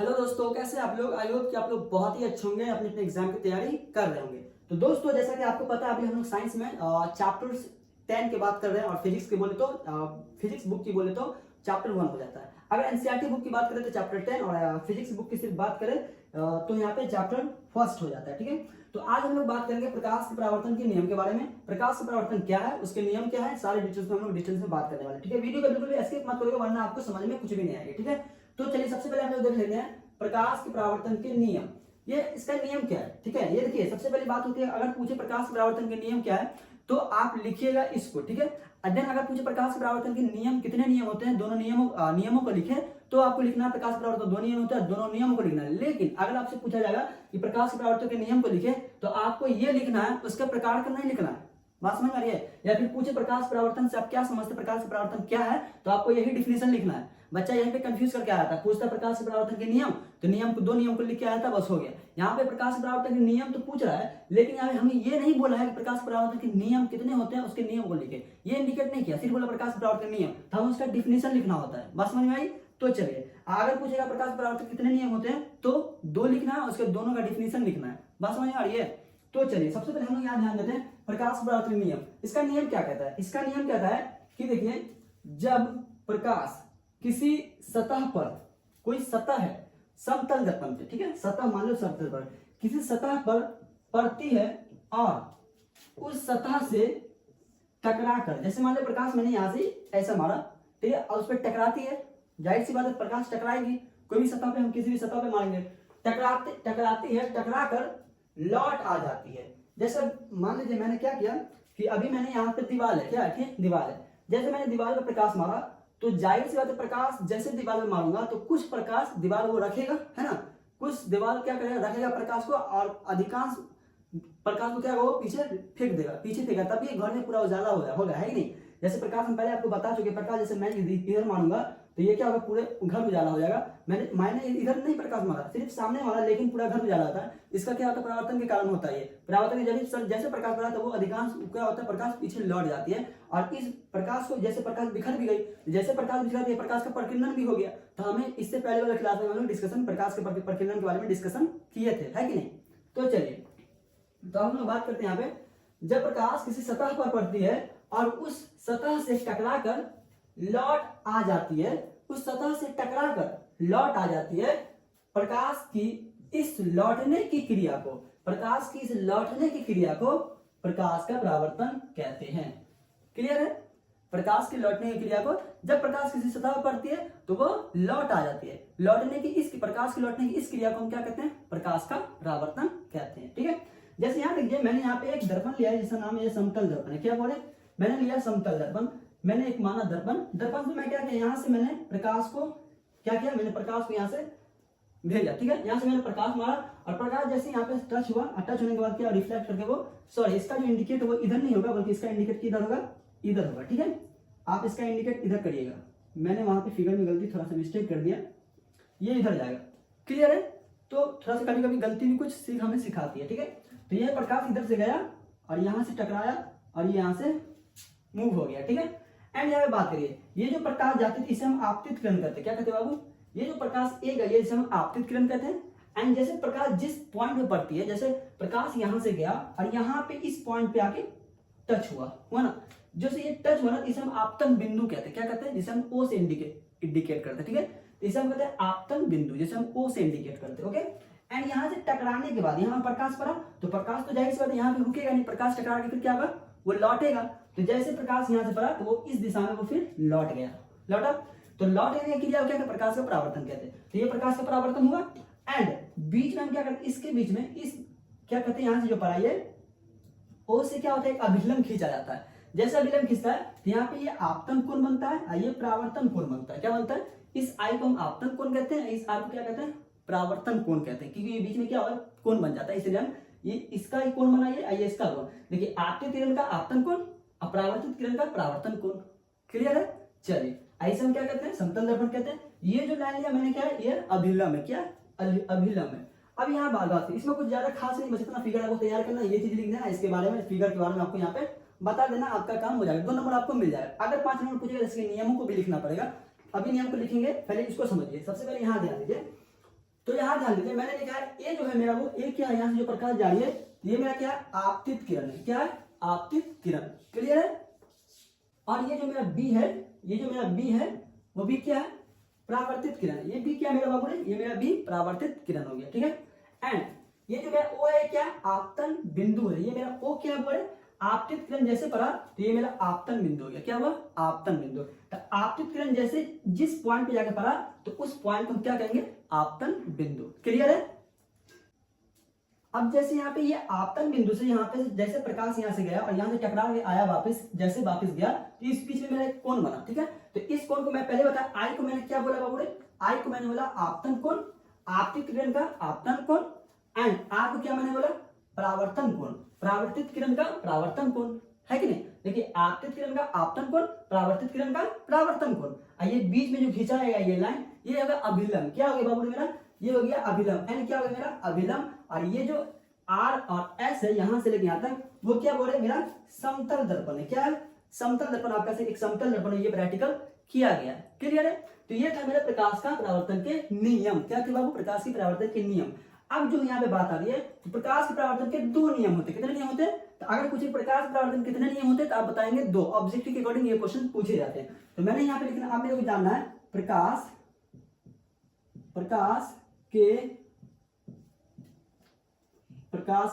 Hello दोस्तों, कैसे आप लोग। आई होप कि आप लोग बहुत ही अच्छे होंगे, अपने अपने एग्जाम की तैयारी कर रहे होंगे। तो दोस्तों, जैसा कि आपको पता है, अभी हम लोग साइंस में चैप्टर 10 की बात कर रहे हैं और फिजिक्स की बोले तो फिजिक्स बुक की बोले तो चैप्टर 1 हो जाता है। अगर एनसीईआरटी बुक की बात करें तो चैप्टर 10 और फिजिक्स बुक की सिर्फ बात करें तो यहाँ पे चैप्टर फर्स्ट हो जाता है। ठीक है, तो आज हम लोग बात करेंगे प्रकाश के परावर्तन के नियम के बारे में। प्रकाश का परावर्तन क्या है, उसके नियम क्या है, सारे डिटेल्स में हम लोग डिटेल्स में बात करने वाले हैं। ठीक है, वीडियो को बिल्कुल भी स्किप मत करिएगा वरना आपको समझ में कुछ भी नहीं आएगा। ठीक है, तो चलिए सबसे पहले हम लोग देख लेते हैं प्रकाश के परावर्तन के नियम। ये इसका नियम क्या है। ठीक है, ये देखिए सबसे पहली बात होती है, अगर पूछे प्रकाश के परावर्तन के नियम क्या है तो आप लिखिएगा इसको। ठीक है, अध्ययन अगर पूछे प्रकाश के परावर्तन के नियम कितने नियम होते हैं, दोनों नियमों को लिखे तो आपको लिखना है प्रकाश परावर्तन दो नियम होते हैं, दोनों नियमों को लिखना है। लेकिन अगर आपसे पूछा जाएगा कि प्रकाश के परावर्तन के नियम को लिखे तो आपको ये लिखना है, उसका प्रकार का नहीं लिखना है। बात समझ में आ रही है। या फिर पूछे प्रकाश परावर्तन से आप क्या समझते, प्रकाश परावर्तन क्या है, तो आपको यही डिफिनेशन लिखना है। बच्चा यहीं पे कंफ्यूज करके आया था, पूछता प्रकाश परावर्तन के नियम तो नियम को दो नियम को लिख के आया था, बस हो गया। यहाँ पे प्रकाश परावर्तन के नियम तो पूछ रहा है, लेकिन यहाँ हमें ये नहीं बोला है कि प्रकाश परावर्तन के नियम कितने होते हैं, उसके नियम को लिखे। ये इंडिकेट नहीं किया, सिर्फ बोला प्रकाश परावर्तन नियम, तो हम उसका डिफिनेशन लिखना होता है। बस समझ में आई। तो चलिए, अगर पूछेगा प्रकाश परावर्तन कितने नियम होते हैं तो दो लिखना है, उसके दोनों का डिफिनेशन लिखना है। बात समझ में आ रही है। तो चलिए सबसे पहले हम लोग यहाँ ध्यान देते हैं प्रकाश परावर्तन नियम। इसका नियम क्या कहता है, इसका नियम कहता है कि देखिए, जब प्रकाश किसी सतह पर, कोई सतह है समतल दर्पण पे, ठीक है, सतह मान लो समतल पर, किसी सतह पर पड़ती है और उस सतह से टकरा कर, जैसे मान लो प्रकाश मैंने यहां से ऐसा मारा, ठीक है, और उस पर टकराती है, जाहिर सी बात है प्रकाश टकराएगी। कोई भी सतह पे, हम किसी भी सतह पे मारेंगे, टकराती है, टकरा कर लौट आ जाती है। जैसे मान लीजिए मैंने क्या किया कि अभी मैंने यहाँ पे दीवार है, क्या है, दीवार है, जैसे मैंने दीवार पर प्रकाश मारा तो जाहिर सी बात है प्रकाश जैसे दीवार में मारूंगा तो कुछ प्रकाश दीवार को रखेगा, है ना, कुछ दीवार क्या करेगा, रखेगा प्रकाश को, और अधिकांश प्रकाश को क्या होगा, पीछे फेंक देगा, पीछे फेंका, तब ये घर में पूरा उजाला होगा, है कि नहीं। जैसे प्रकाश हम पहले आपको बता चुके, प्रकाश जैसे मैं इधर मारूंगा तो ये क्या होगा, पूरे घर उजाला हो जाएगा। मैंने इधर नहीं प्रकाश मारा, सिर्फ सामने मारा, लेकिन पूरा घर उजाला होता है। इसका क्या होता है, परावर्तन के कारण होता है। ये परावर्तन के जैसे प्रकाश पड़ा तो वो अधिकांश क्या होता है, प्रकाश पीछे लौट जाती है, और इस प्रकाश को जैसे प्रकाश बिखर भी गई, जैसे प्रकाश बिखर गई, प्रकाश का प्रकीर्णन भी हो गया। तो हमें इससे पहले वाले क्लास में हम लोग डिस्कशन प्रकाश के प्रकीर्णन के बारे में डिस्कशन किए थे, है कि नहीं। तो चलिए, तो हम लोग बात करते हैं यहाँ पे, जब प्रकाश किसी सतह पर पड़ती है और उस सतह से टकराकर लौट आ जाती है, उस सतह से टकराकर लौट आ जाती है, प्रकाश की इस लौटने की क्रिया को, प्रकाश की इस लौटने की क्रिया को प्रकाश का परावर्तन कहते हैं। क्लियर है। प्रकाश की लौटने की क्रिया को, जब प्रकाश किसी सतह पर पड़ती है तो वो लौट आ जाती है, लौटने की इस प्रकाश की लौटने की इस क्रिया को हम क्या कहते हैं, प्रकाश का परावर्तन कहते हैं। ठीक है, जैसे यहाँ देखिए, मैंने यहाँ पे एक दर्पण लिया है जिसका नाम है समतल दर्पण है। क्या बोले, मैंने लिया समतल दर्पण, मैंने एक माना दर्पण से मैं क्या किया, यहाँ से मैंने प्रकाश को क्या किया, मैंने प्रकाश को यहाँ से भेजा। ठीक है, यहाँ से मैंने प्रकाश मारा और प्रकाश जैसे यहाँ पे टच हुआ, टच होने के बाद क्या, रिफ्लेक्ट करके वो, सॉरी, इसका जो इंडिकेट वो इधर नहीं होगा, बल्कि इसका इंडिकेट किधर होगा, इधर होगा। ठीक है, आप इसका इंडिकेट इधर करिएगा, मैंने वहां पे फिगर में गलती, थोड़ा सा मिस्टेक कर दिया, ये इधर जाएगा। क्लियर है। तो थोड़ा सा कभी कभी गलती भी कुछ सीख हमें सिखाती है। ठीक है, तो ये प्रकाश इधर से गया और यहाँ से टकराया और ये यहाँ से मूव हो गया। ठीक है, एंड यहाँ पे बात करिए, ये जो प्रकाश जाती थी इसे हम आपतित किरण कहते हैं। क्या कहते हैं बाबू, ये जो प्रकाश एक गई है इसे हम आपतित किरण कहते हैं। एंड जैसे प्रकाश जिस पॉइंट पे पड़ती है, जैसे प्रकाश यहाँ से गया और यहाँ पे इस पॉइंट पे आके टच हुआ ना, जैसे ये टच हुआ ना, इसे हम आपतन बिंदु कहते हैं। क्या कहते हैं, जिसे हम ओ से इंडिकेट करते हैं। ठीक है, इसे हम कहते हैं आपतन बिंदु, जिसे हम ओ से इंडिकेट करते हैं। ओके, एंड यहाँ से टकराने के बाद यहाँ प्रकाश पड़ा तो प्रकाश तो जाहिर सी बात है यहाँ पे रुकेगा नहीं, प्रकाश टकरा के फिर क्या होगा, वो लौटेगा। तो जैसे प्रकाश यहाँ से पड़ा तो वो इस दिशा में वो फिर लौट गया, लौटा, तो लौटने की क्रिया क्या है, प्रकाश का परावर्तन कहते हैं। तो ये प्रकाश का परावर्तन हुआ। एंड बीच में हम क्या करते हैं, इसके बीच में इस क्या कहते हैं, यहाँ से जो पड़ा ये ओ से क्या होता है, एक अभिलंब खींचा जाता है। जैसे अभिलंब खींचता है तो यहाँ पे ये आपतन कोण बनता है, ये परावर्तन कोण बनता है। क्या बनता है, इस आई को हम आपतन कोण कहते हैं, इस आई को क्या कहते हैं, परावर्तन कोण कहते हैं, क्योंकि ये बीच में क्या होगा, कोण बन जाता है, इसलिए हम ये इसका ही कोण बनाइए, ये इसका कोण। देखिए, आपतित किरण का आपतन कोण, अपरावर्तित किरण का परावर्तन कोण। क्लियर है। चलिए, ऐसे हम क्या कहते हैं, समतल दर्पण कहते हैं। ये जो लाइन लिया मैंने, क्या है, ये अभिलंब है। क्या अभिलंब है। अब यहाँ बात इसमें कुछ ज्यादा खास नहीं, बस इतना फिगर आपको तैयार करना, ये चीज लिख देना, इसके बारे में, फिगर के बारे में आपको यहाँ पे बता देना, आपका काम हो जाएगा, 2 नंबर आपको मिल जाएगा। अगर 5 नंबर पूछेगा, इसके नियमों को भी लिखना पड़ेगा। अभी नियम को लिखेंगे, पहले इसको समझिए। सबसे पहले यहाँ ध्यान दीजिए, तो यहाँ ध्यान दीजिए, मैंने लिखा है ए जो है मेरा वो ए क्या है, यहाँ से जो प्रकाश जा रही है ये मेरा क्या है, आपतित किरण है। क्या है, आपतित किरण। क्लियर है। और ये जो मेरा बी है, ये जो मेरा बी है वो भी क्या है, परावर्तित किरण है। ये भी क्या मेरा बाबू ने, ये मेरा भी परावर्तित किरण हो गया। ठीक है। एंड ये जो मेरा ओ है क्या, आपतन बिंदु है। ये मेरा ओ क्या हुआ है, आपतित किरण जैसे पड़ा तो ये मेरा आपतन बिंदु हो गया। क्या हुआ, आपतन बिंदु। तो आपतित किरण जैसे जिस पॉइंट पे जाकर पड़ा तो उस पॉइंट को हम क्या कहेंगे, आपतन बिंदु। क्लियर है। अब जैसे यहाँ पे ये आपतन बिंदु से यहाँ पे जैसे प्रकाश यहाँ से गया और यहाँ से टकरा के आया वापस, जैसे वापस गया तो इस बीच में मेरा एक कोण बना। ठीक है। तो इस कोण को मैं पहले बताया, आई को मैंने क्या बोला बाबू रे, आई को मैंने बोला आपतन कोण, आपतित किरण का आपतन कोण। एंड आर को क्या मैंने बोला, परावर्तन कोण, परावर्तित किरण का परावर्तन कोण। है कि नहीं। देखिए आपतित किरण का आपतन कोण, परावर्तित किरण का परावर्तन कोण। ये बीच में जो खींचा है ये लाइन, ये होगा अभिलंब। क्या हो गया बाबू मेरा, ये हो गया अभिलंब। एंड क्या हो गया मेरा, अभिलंब। और ये जो आर और एस है यहां से लेके यहां तक, वो क्या बोल रहे हैं, मेरा समतल दर्पण है। क्या है, समतल दर्पण। आपका से एक समतल दर्पण है, ये प्रैक्टिकल किया गया है। क्लियर है। तो ये था मेरे प्रकाश का परावर्तन के नियम। क्या थे बाबू, प्रकाश की परावर्तन के नियम। अब जो यहाँ पे बात आ रही है, तो प्रकाश के परावर्तन के दो नियम होते हैं। कितने नियम होते हैं, तो अगर पूछे प्रकाश के परावर्तन कितने नियम होते हैं तो आप बताएंगे दो। ऑब्जेक्टिव के अकॉर्डिंग ये क्वेश्चन पूछे जाते हैं। तो मैंने यहाँ पे लिखना, अब मेरे को जानना है प्रकाश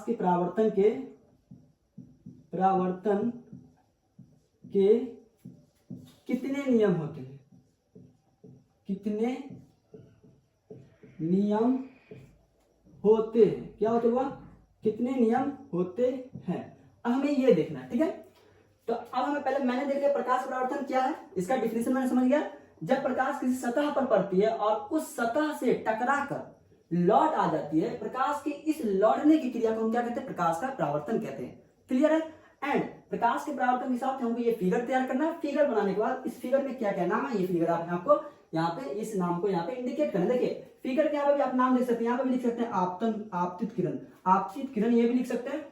के परावर्तन के कितने नियम होते हैं, कितने नियम होते हैं। क्या होते हुआ, कितने नियम होते हैं। अब हमें ये देखना है। ठीक है। तो अब हमें पहले मैंने देख लिया प्रकाश परावर्तन क्या है, इसका डिफिनेशन मैंने समझ गया। जब प्रकाश किसी सतह पर पड़ती है और उस सतह से टकराकर लौट आ जाती है, प्रकाश की इस लौटने की क्रिया को हम क्या कहते हैं, प्रकाश का परावर्तन कहते हैं। क्लियर है। एंड प्रकाश के परावर्तन के हिसाब से हमको ये फिगर तैयार करना है। फिगर बनाने के बाद इस फिगर में क्या क्या नाम है, ये फिगर आपको यहाँ पे इस नाम को यहाँ पे इंडिकेट करना है। देखिए फिगर के यहाँ पे भी आप नाम लिख सकते हैं, यहाँ पे भी लिख सकते हैं आपतन, आपतित किरण, आपतित किरण, ये भी लिख सकते हैं,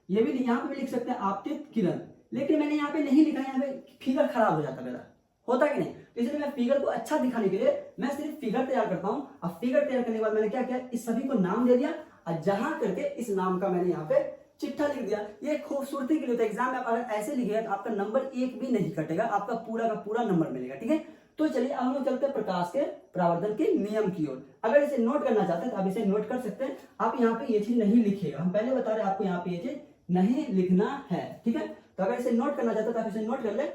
ये भी यहाँ पे भी लिख सकते हैं आपतित किरण। लेकिन मैंने यहाँ पे नहीं लिखा, यहाँ पे फिगर खराब हो जाता मेरा, होता कि नहीं। तो इसलिए मैं फिगर को अच्छा दिखाने के लिए मैं सिर्फ फिगर तैयार करता हूँ। अब फिगर तैयार करने के बाद मैंने क्या किया, इस सभी को नाम दे दिया और जहां करके इस नाम का मैंने यहाँ पे चिट्ठा लिख दिया। ये खूबसूरती के लिए होता है। एग्जाम में आप अगर ऐसे लिखेगा तो आपका नंबर एक भी नहीं कटेगा, आपका पूरा का पूरा नंबर मिलेगा। ठीक है। तो चलिए अब हम लोग चलते हैं प्रकाश के परावर्तन के नियम की ओर। अगर इसे नोट करना चाहते हैं तो आप इसे नोट कर सकते हैं। आप यहाँ पे ये चीज नहीं लिखिएगा, हम पहले बता रहे हैं आपको यहाँ पे ये चीज नहीं लिखना है। ठीक है। तो अगर इसे नोट करना चाहते हैं तो आप इसे नोट कर ले।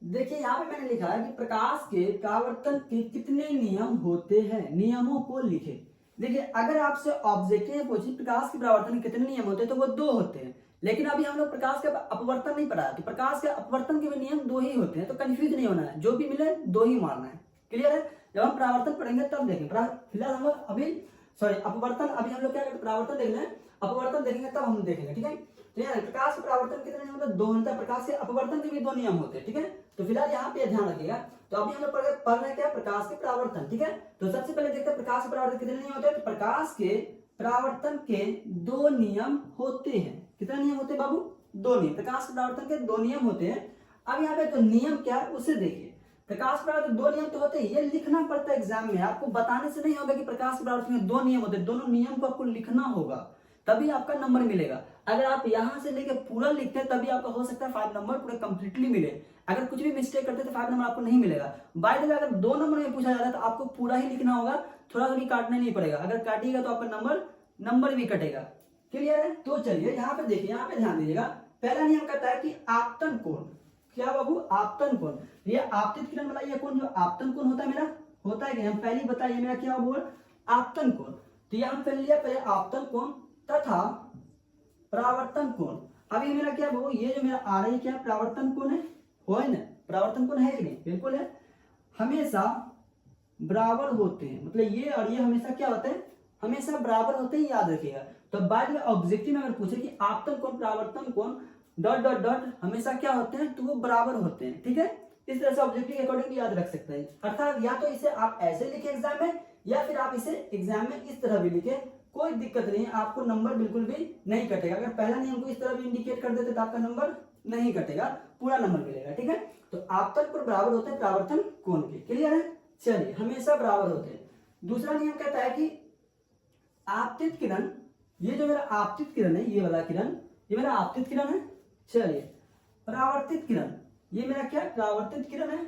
देखिए यहाँ पे मैंने लिखा है कि प्रकाश के परावर्तन के कितने नियम होते हैं, नियमों को लिखे। देखिए अगर आपसे ऑब्जेक्टिव पूछे प्रकाश के परावर्तन के कितने नियम होते हैं तो वो दो होते हैं। लेकिन अभी हम लोग प्रकाश का अपवर्तन नहीं पढ़ा, तो प्रकाश के अपवर्तन के भी नियम दो ही होते हैं। तो कंफ्यूज नहीं होना है, जो भी मिले दो ही मारना है। क्लियर है। जब हम परावर्तन पढ़ेंगे तब देखें। फिलहाल हम लोग अभी अपवर्तन, अभी हम लोग क्या करें, परावर्तन देख लें, अपवर्तन देखेंगे तब हम देखेंगे। ठीक है। तो यहाँ प्रकाश के परावर्तन कितने नियम होते हैं, दो होते हैं। प्रकाश के अपवर्तन के भी दो नियम होते हैं। ठीक है। तो फिलहाल यहाँ पे ध्यान रखिएगा। तो अभी हम लोग पढ़ रहे हैं क्या, प्रकाश के परावर्तन। ठीक है। तो सबसे पहले देखते हैं प्रकाश के परावर्तन कितने नियम होते हैं। तो प्रकाश के परावर्तन के दो नियम होते हैं। कितने नियम होते हैं बाबू, दो नियम। प्रकाश के परावर्तन के दो नियम होते हैं। अब यहाँ पे तो नियम क्या है उसे देखिए। प्रकाश परावर्तन दो नियम तो होते हैं, ये लिखना पड़ता है एग्जाम में। आपको बताने से नहीं होगा कि प्रकाश परावर्तन में दो नियम होते हैं, दोनों नियम को आपको लिखना होगा, तभी आपका नंबर मिलेगा। अगर आप यहां से लेके पूरा लिखते हैं तभी आपका हो सकता है 5 नंबर पूरा कंप्लीटली मिले। अगर कुछ भी मिस्टेक करते तो 5 नंबर आपको नहीं मिलेगा। बाय द वे अगर 2 नंबर में पूछा जाता है तो आपको पूरा ही लिखना होगा, थोड़ा सा भी काटना नहीं पड़ेगा। अगर काटिएगा तो आपका नंबर भी कटेगा। क्लियर है। तो चलिए यहाँ पे देखिए, यहाँ पे ध्यान दीजिएगा। पहला नियम कहता है कि आपतन कोण। क्या बाबू, आपतन कोण। ये आपतित किरण वाला ये कोण जो आपतन कोण होता है मेरा, होता है कि हम पहले बताइए मेरा क्या बोल, आपतन कोण। तो यहाँ पे लिया पहले आपतन कोण तथा परावर्तन कोण। अभी मेरा क्या बाबू, ये जो मेरा आ रही है क्या, परावर्तन कोण है, हो ना, परावर्तन कोण है कि नहीं, बिल्कुल है। हमेशा बराबर होते हैं, मतलब ये और ये हमेशा क्या होते हैं, हमेशा बराबर होते हैं, याद रखिएगा। तो बाद में ऑब्जेक्टिव में अगर पूछे कि आपतन कोण परावर्तन कोण डॉट डॉट डॉट हमेशा क्या होते हैं, तो वो बराबर होते हैं। ठीक है। इस तरह से ऑब्जेक्टिव के अकॉर्डिंग भी याद रख सकते हैं। अर्थात या तो इसे आप ऐसे लिखे एग्जाम में, या फिर आप इसे एग्जाम में इस तरह भी लिखे, कोई दिक्कत नहीं है, आपको नंबर बिल्कुल भी नहीं कटेगा। अगर पहला नियम को इस तरह भी इंडिकेट कर देते तो आपका नंबर नहीं कटेगा, पूरा नंबर मिलेगा। ठीक है। तो आपतन कोण बराबर होते हैं परावर्तन कोण के। क्लियर है। चलिए, हमेशा बराबर होते हैं। दूसरा नियम कहता है कि आपतित किरण, ये जो मेरा आपतित किरण है, ये वाला किरण, ये मेरा आपतित किरण है। चलिए परावर्तित किरण, ये मेरा क्या परावर्तित किरण है।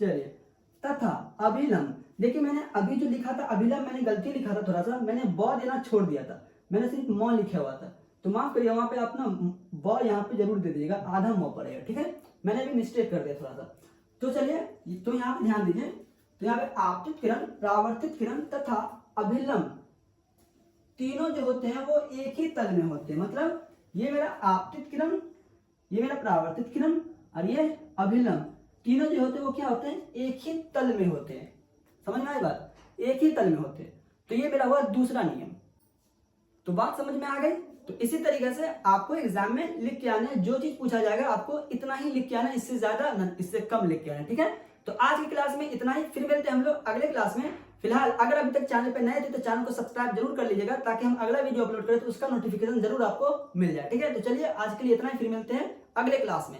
चलिए तथा अभिलंब, देखिए मैंने अभी जो लिखा था अभिलंब मैंने गलती लिखा था, थोड़ा सा मैंने ब देना छोड़ दिया था, मैंने सिर्फ म लिखा हुआ था, तो माफ करिए वहां पे आप ना ब यहाँ पे जरूर दे दीजिएगा, आधा म पड़ेगा, ठीक है, मैंने भी मिस्टेक कर दिया थोड़ा सा। तो चलिए तो यहाँ पे ध्यान दीजिए, तो यहाँ पे आपतित किरण, परावर्तित किरण तथा अभिलंब तीनों जो होते हैं वो एक ही तल में होते हैं। मतलब ये मेरा आपतित किरण, ये मेरा परावर्तित किरण और ये अभिलंब, तीनों जो होते हैं वो क्या होते हैं, एक ही तल में होते हैं। समझ में आई बात, एक ही तल में होते हैं। तो ये मेरा हुआ दूसरा नियम। तो बात समझ में आ गई। तो इसी तरीके से आपको एग्जाम में लिख के आना है, जो चीज पूछा जाएगा आपको इतना ही लिख के आना, इससे ज्यादा इससे कम लिख के आना, ठीक है। तो आज की क्लास में इतना ही, फिर मिलते हैं हम लोग अगले क्लास में। फिलहाल अगर अभी तक चैनल पे नए थे तो चैनल को सब्सक्राइब जरूर कर लीजिएगा, ताकि हम अगला वीडियो अपलोड करें तो उसका नोटिफिकेशन जरूर आपको मिल जाए, ठीक है। तो चलिए आज के लिए इतना ही, फिर मिलते हैं अगले क्लास में।